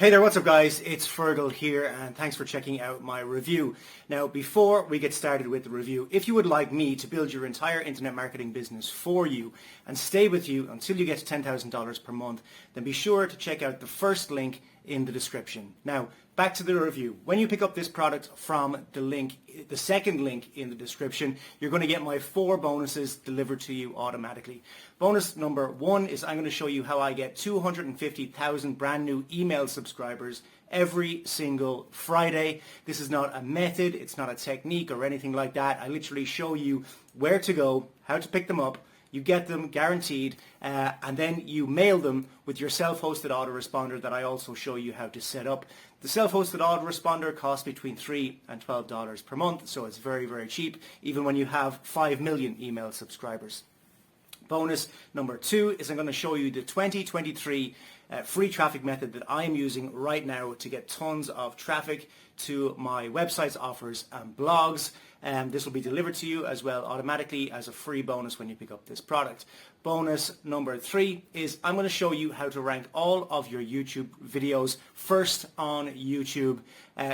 Hey there, what's up guys? It's Fergal here and thanks for checking out my review. Now before we get started with the review, if you would like me to build your entire internet marketing business for you and stay with you until you get to $10,000 per month, then be sure to check out the first link in the description. Now back to the review. When you pick up this product from the second link in the description, you're going to get my 4 bonuses delivered to you automatically. Bonus number 1 is I'm going to show you how I get 250,000 brand new email subscribers every single Friday. This is not a method, it's not a technique or anything like that. I literally show you where to go, how to pick them up. You get them guaranteed, and then you mail them with your self-hosted autoresponder that I also show you how to set up. The self-hosted autoresponder costs between $3 and $12 per month, so it's very, very cheap, even when you have 5 million email subscribers. Bonus number 2 is I'm going to show you the 2023 free traffic method that I am using right now to get tons of traffic to my websites, offers and blogs. This will be delivered to you as well automatically as a free bonus when you pick up this product. Bonus number 3 is I'm going to show you how to rank all of your YouTube videos first on YouTube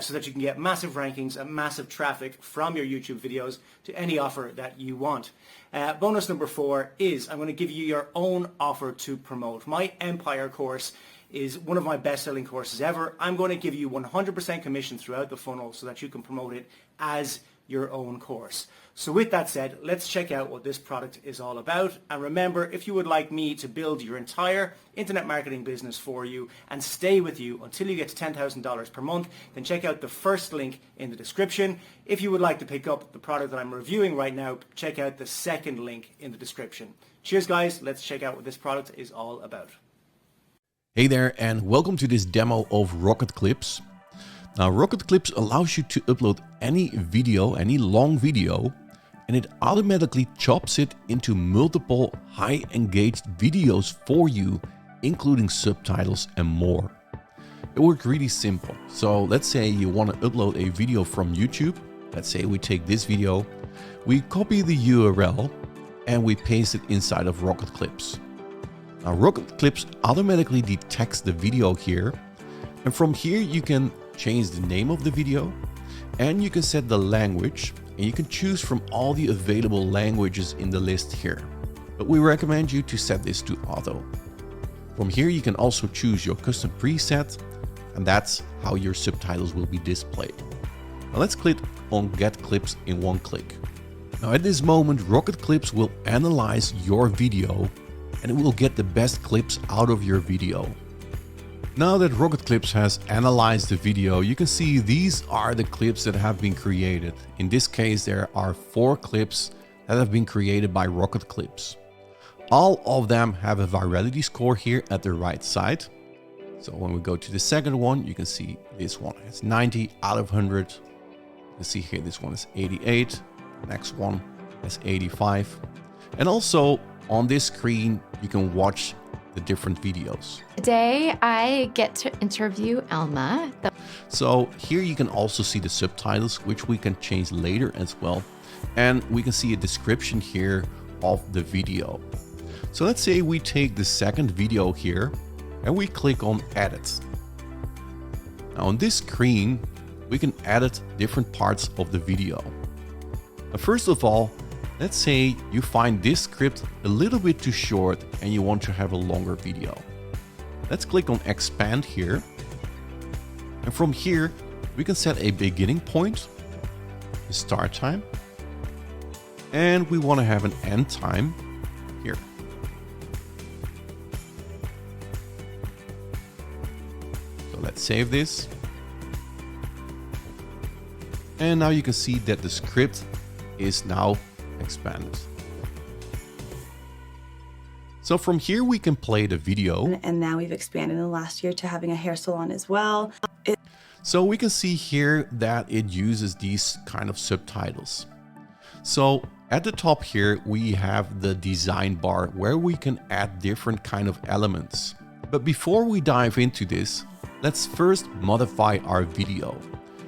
so that you can get massive rankings and massive traffic from your YouTube videos to any offer that you want. Bonus number 4 is I'm going to give you your own offer to promote. My Empire course is one of my best-selling courses ever. I'm going to give you 100% commission throughout the funnel so that you can promote it as your own course. So with that said, let's check out what this product is all about. And remember, if you would like me to build your entire internet marketing business for you and stay with you until you get to $10,000 per month, then check out the first link in the description. If you would like to pick up the product that I'm reviewing right now, check out the second link in the description. Cheers guys, let's check out what this product is all about. Hey there and welcome to this demo of RocketClips. Now RocketClips allows you to upload any video, any long video, and it automatically chops it into multiple high engaged videos for you, including subtitles and more. It works really simple. So let's say you want to upload a video from YouTube. Let's say we take this video, we copy the URL and we paste it inside of RocketClips. Now RocketClips automatically detects the video here, and from here you can change the name of the video and you can set the language, and you can choose from all the available languages in the list here. But we recommend you to set this to auto. From here you can also choose your custom preset, and that's how your subtitles will be displayed. Now let's click on Get Clips in one click. Now at this moment RocketClips will analyze your video and it will get the best clips out of your video. Now that RocketClips has analyzed the video, you can see these are the clips that have been created. In this case, there are 4 clips that have been created by RocketClips. All of them have a virality score here at the right side. So when we go to the second one, you can see this one has 90 out of 100. You can see here this one is 88. Next one has 85. And also on this screen, you can watch the different videos. Today, I get to interview Elma. So here you can also see the subtitles, which we can change later as well. And we can see a description here of the video. So let's say we take the second video here and we click on Edit. Now on this screen, we can edit different parts of the video. Now, first of all, let's say you find this script a little bit too short and you want to have a longer video. Let's click on Expand here. And from here, we can set a beginning point, the start time, and we want to have an end time here. So let's save this. And now you can see that the script is now expanded. So from here we can play the video. And now we've expanded in the last year to having a hair salon as well. So we can see here that it uses these kind of subtitles. So at the top here we have the design bar where we can add different kind of elements. But before we dive into this, let's first modify our video.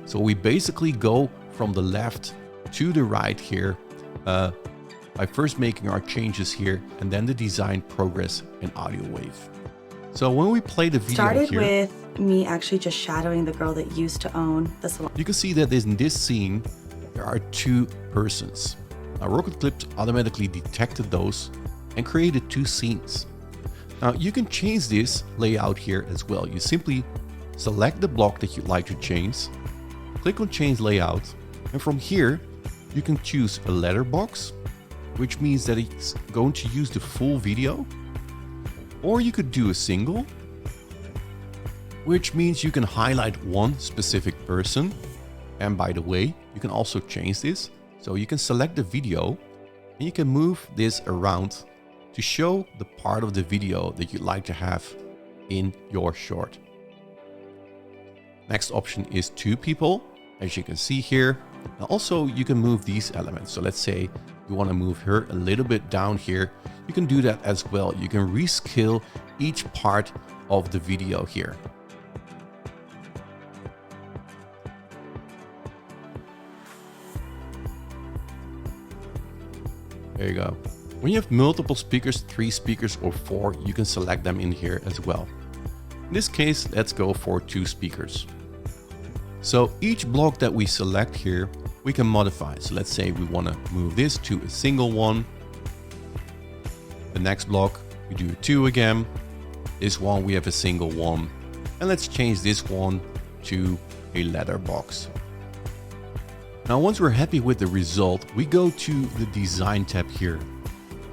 So we basically go from the left to the right here by first making our changes here and then the design, progress and audio wave. So when we play the video Started here, with me actually just shadowing the girl that used to own the salon. you can see that in this scene, there are two persons. Now RocketClips automatically detected those and created two scenes. Now you can change this layout here as well. You simply select the block that you'd like to change, click on change layout, and from here you can choose a letterbox, which means that it's going to use the full video, or you could do a single, which means you can highlight one specific person. And by the way, you can also change this. So you can select the video and you can move this around to show the part of the video that you'd like to have in your short. Next option is two people, as you can see here. And also you can move these elements. So let's say you want to move her a little bit down here. You can do that as well. You can rescale each part of the video here. There you go. When you have multiple speakers, 3 speakers or 4, you can select them in here as well. In this case, let's go for 2 speakers. So each block that we select here, we can modify. So let's say we want to move this to a single one. The next block, we do a 2 again. This one, we have a single one. And let's change this one to a letterbox. Now, once we're happy with the result, we go to the design tab here.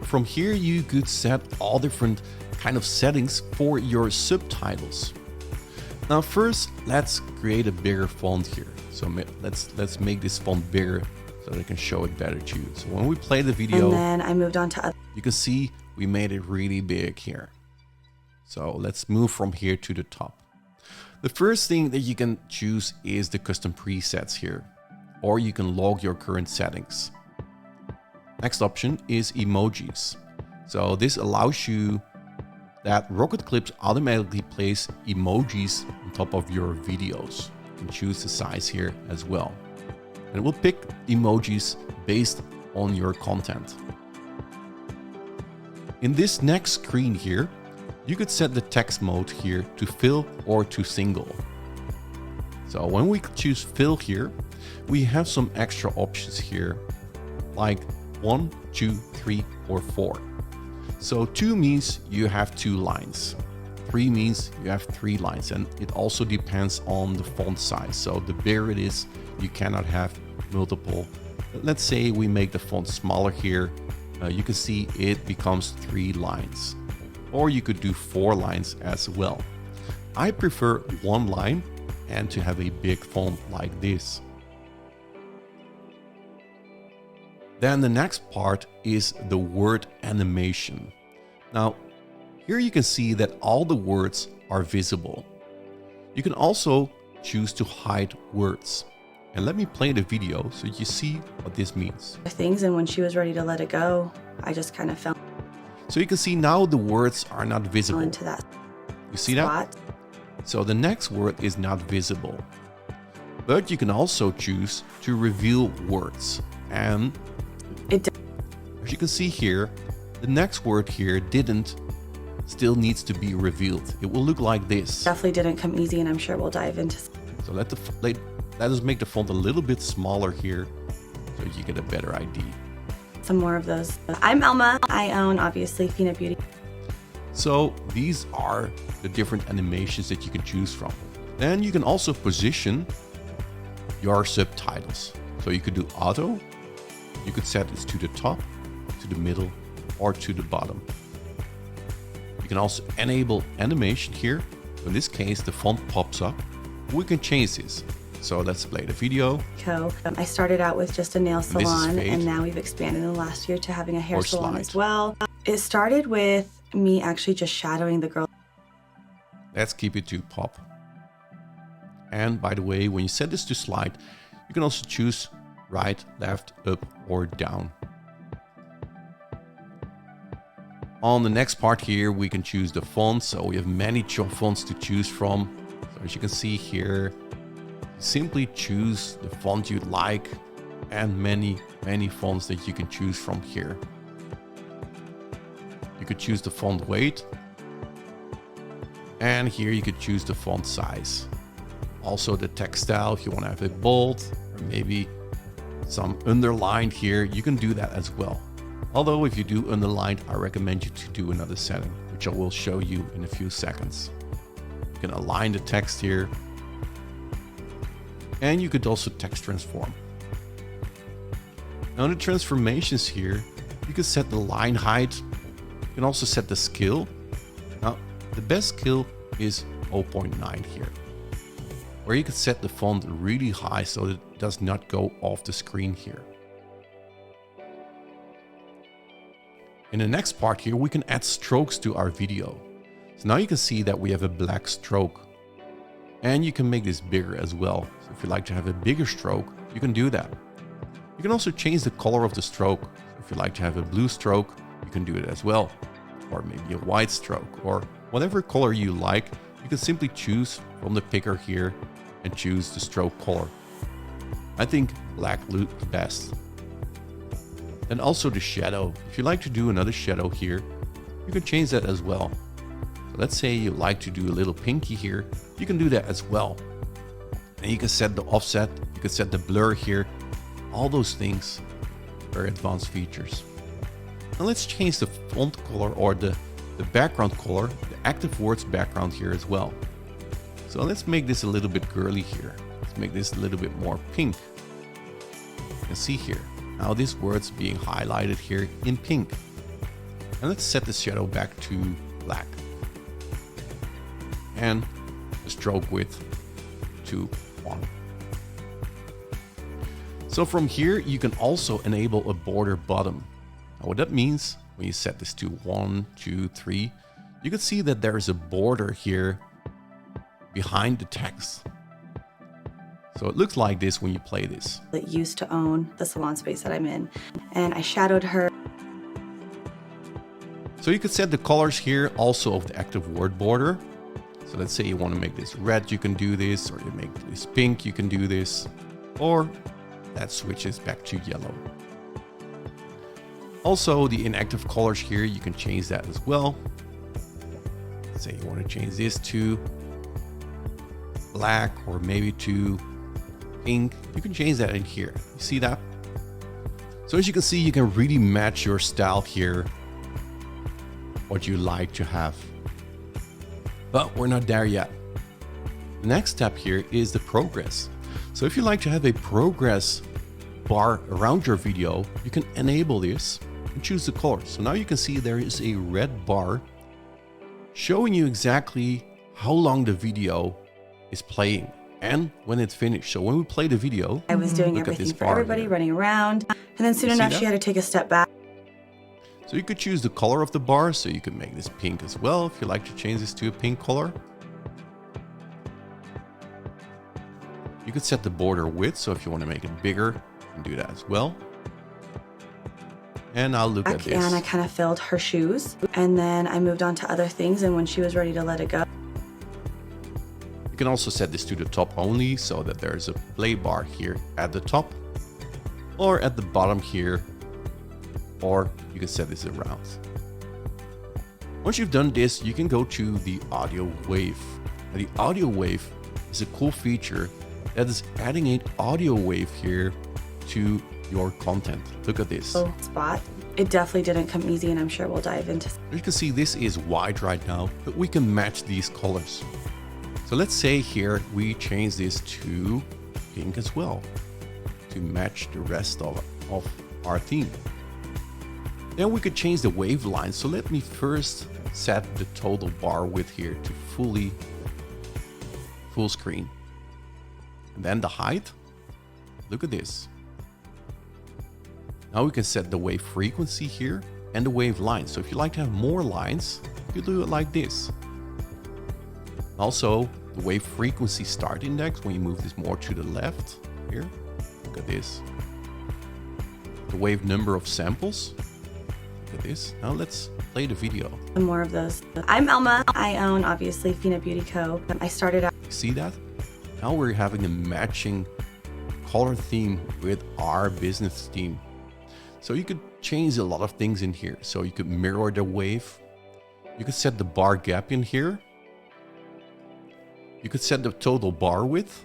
From here, you could set all different kind of settings for your subtitles. Now, first, let's create a bigger font here. So let's make this font bigger so that I can show it better to you. So when we play the video, And then I moved on to other. you can see we made it really big here. So let's move from here to the top. The first thing that you can choose is the custom presets here, or you can log your current settings. Next option is emojis. So this allows you that RocketClips automatically plays emojis on top of your videos. You can choose the size here as well. And it will pick emojis based on your content. In this next screen here, you could set the text mode here to fill or to single. So when we choose fill here, we have some extra options here, like 1, 2, 3, or 4. So 2 means you have 2 lines. 3 means you have 3 lines, and it also depends on the font size. So the bigger it is, you cannot have multiple. Let's say we make the font smaller here. You can see it becomes 3 lines. Or you could do 4 lines as well. I prefer 1 line and to have a big font like this. Then the next part is the word animation. Now, here you can see that all the words are visible. You can also choose to hide words. And let me play the video so you see what this means. Things, and when she was ready to let it go, I just kind of fell So you can see now the words are not visible. into that You see that? spot. So the next word is not visible. But you can also choose to reveal words. And It did. as you can see here, the next word here still needs to be revealed. It will look like this. Definitely didn't come easy, and I'm sure we'll dive into So let us make the font a little bit smaller here so you get a better idea. some more of those. I'm Elma. I own, obviously, Fina Beauty. So these are the different animations that you can choose from. Then you can also position your subtitles. So you could do auto. You could set this to the top, to the middle, or to the bottom. You can also enable animation here. In this case, the font pops up. We can change this. So let's play the video. I started out with just a nail is salon, fade. and now we've expanded in the last year to having a hair Or salon slide. as well. It started with me actually just shadowing the girl. Let's keep it to pop. And by the way, when you set this to slide, you can also choose right, left, up, or down. On the next part here, we can choose the font. So we have many fonts to choose from. So as you can see here, simply choose the font you'd like, and many fonts that you can choose from here. You could choose the font weight. And here you could choose the font size. Also the text style, if you want to have it bold or maybe some underlined here, you can do that as well. Although if you do underlined, I recommend you to do another setting, which I will show you in a few seconds. You can align the text here. And you could also text transform. Now in the transformations here, you can set the line height. You can also set the scale. Now the best scale is 0.9 here, where you can set the font really high so that it does not go off the screen here. In the next part here, we can add strokes to our video. So now you can see that we have a black stroke, and you can make this bigger as well. So if you like to have a bigger stroke, you can do that. You can also change the color of the stroke. If you like to have a blue stroke, you can do it as well. Or maybe a white stroke, or whatever color you like. You can simply choose from the picker here and choose the stroke color. I think black looks best. And also the shadow. If you like to do another shadow here, you can change that as well. So let's say you like to do a little pinky here, you can do that as well. And you can set the offset, you can set the blur here, all those things, very advanced features. Now let's change the font color or the background color, the active words background here as well. So let's make this a little bit girly here. Let's make this a little bit more pink. You can see here, now this word's being highlighted here in pink. And let's set the shadow back to black. And the stroke width to 1. So from here, you can also enable a border bottom. Now what that means, when you set this to 1, 2, 3, you can see that there is a border here behind the text. So it looks like this when you play this. That used to own the salon space that I'm in, and I shadowed her. So you could set the colors here also of the active word border. So let's say you want to make this red, you can do this, or you make this pink, you can do this, or that switches back to yellow. Also the inactive colors here, you can change that as well. Let's say you want to change this to black or maybe to pink, you can change that in here. You see that? So as you can see, you can really match your style here, what you like to have. But we're not there yet. The next step here is the progress. So if you like to have a progress bar around your video, you can enable this and choose the color. So now you can see there is a red bar showing you exactly how long the video is playing and when it's finished. So when we play the video, I was doing everything for everybody, running around, and then soon enough she had to take a step back. So you could choose the color of the bar, so you could make this pink as well if you like to change this to a pink color. You could set the border width, so if you want to make it bigger, you can do that as well. And I'll look at this. And I kind of filled her shoes, and then I moved on to other things, and when she was ready to let it go. You can also set this to the top only, so that there's a play bar here at the top, or at the bottom here, or you can set this around. Once you've done this, you can go to the audio wave. Now, the audio wave is a cool feature that is adding an audio wave here to your content. Look at this. Spot. It definitely didn't come easy, and I'm sure we'll dive into. You can see this is white right now, but we can match these colors. So let's say here we change this to pink as well to match the rest of our theme. Then we could change the waveline. So let me first set the total bar width here to full screen. And then the height. Look at this. Now we can set the wave frequency here and the wave line. So if you like to have more lines, you do it like this. Also, the wave frequency start index, when you move this more to the left here, look at this. The wave number of samples. Look at this. Now let's play the video. More of those. I'm Elma. I own, obviously, Fina Beauty Co. I started out. See that? Now we're having a matching color theme with our business theme. So you could change a lot of things in here. So you could mirror the wave. You could set the bar gap in here. You could set the total bar width.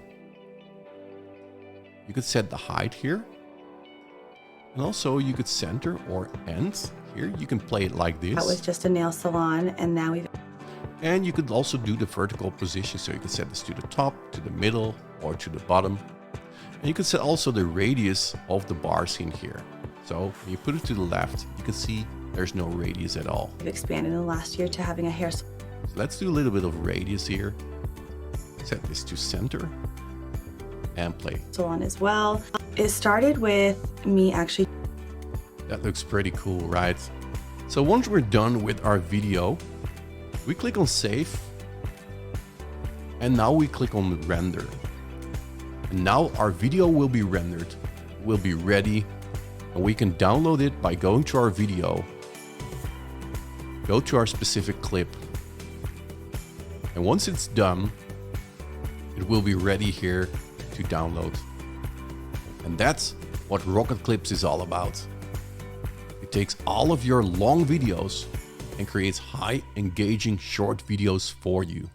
You could set the height here. And also you could center or end. Here you can play it like this. That was just a nail salon, and now we've... And you could also do the vertical position. So you could set this to the top, to the middle, or to the bottom. And you can set also the radius of the bars in here. So when you put it to the left, you can see there's no radius at all. We've expanded in the last year to having a hair So let's do a little bit of radius here. Set this to center and play. salon as well. It started with me actually... That looks pretty cool, right? So once we're done with our video, we click on save. And now we click on render. And now our video will be rendered, will be ready, and we can download it by going to our video, go to our specific clip, and once it's done, it will be ready here to download. And that's what RocketClips is all about. It takes all of your long videos and creates high engaging short videos for you.